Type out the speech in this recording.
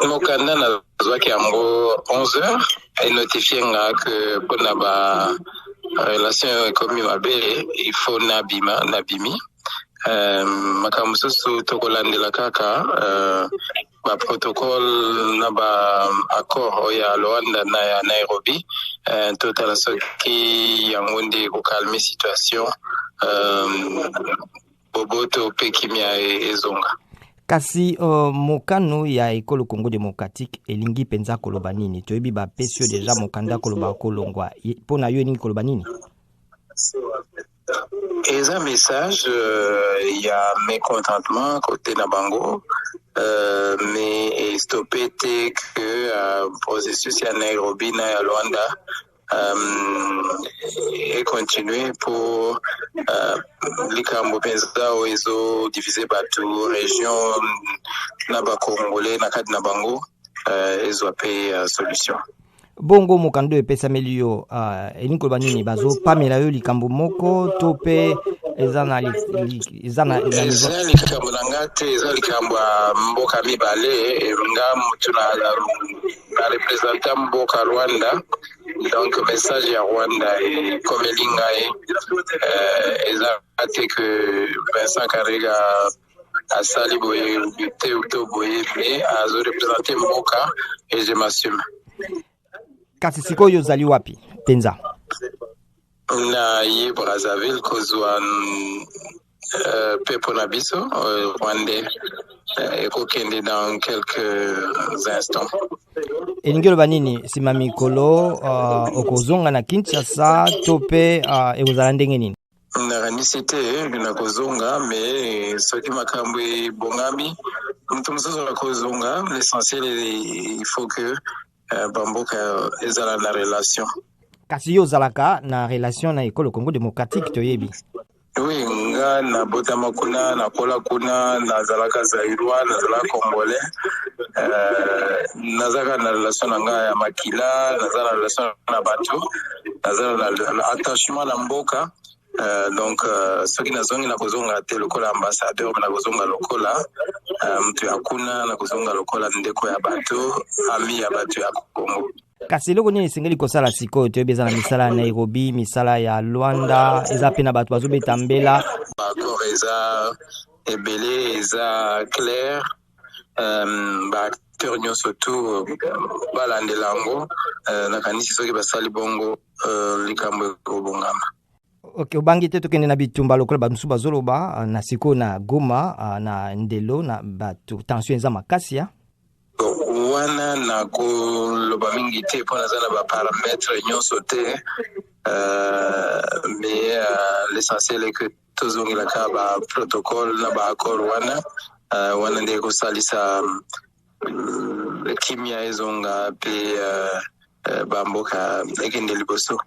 mokanda na zwaki yango 11h et notifié que pour na relation ekomi mabe il faut nabimi makambo susu tokolandela kaka ba protocole na ba accord ya Luanda na ya Nairobi totala soki yango ndi ko calmer situation boboto pe kimia ezonga. Kasi mokano ya ekolo Congo démocratique elingi penza koloba nini toyebi ba pesio déjà mokanda koloba kolongwa pona yo nini koloba nini? Eza message ya mécontentement côté na bango mais stoppé que processus ya Nairobi na ya Luanda et continuer pour likambo penza oezo diviser batu région na ba congolais na kati na bango ezo pe solution. Bongo mokando epesa melio elinko banini bazo pamela yo likambo moko to pe ezana likambo ngate eza likambo mboka mibale nga mutuna la représenter mboka Rwanda. Donc message à Rwanda et comme Lingae exact que Vincent Karega a sali boye teuto boye mais a représenté Mboka et je m'assume. Kasi siko yo zali wapi penza na ye Brazzaville kozwa pepo na biso Rwandais et kokende dans quelques instants. Elingelo banini sima mikolo okozonga na Kinshasa tope ekozala ndenge nini? Nanisite na kozonga mais soki makambo bongami mtu mzozo na kozonga l'essentiel il faut que bamboka ezala na relation. Kasi yo zalaka na relation na ekolo Congo démocratique toyebi. Oui, nga na botama kuna na kola kuna na zalaka zairwa na zalaka congolais na zalaka na relation na nga ya makila na zalaka na relation na bato na zalaka na attachement na mboka donc soki nazongi na kozonga te lokola ambassadeur na kozonga lokola mtu ya kuna na kozonga lokola ndeko ya bato ami ya bato ya Congo. Kasi loko nini singeli kosala siko toyebeza na misala ya Nairobi misala ya Luanda eza pena bato bazobeta mbela accord eza ebele eza clair ba acteur nyonso tu balandela yango nakanisi soki basali bongo likambo ekobongama. Okay, ubangi te tokende na bitumba lokola bamusu bazoloba na siko na Goma na Ndelo na bato tension eza makasi ya wana na koloba mingi te mpo naza na baparametre nyonso te mais l'essentiel est que tozongelaka baprotocole na baaccord wana nde kosalisa kimia ezonga mpe bamboka ekende liboso.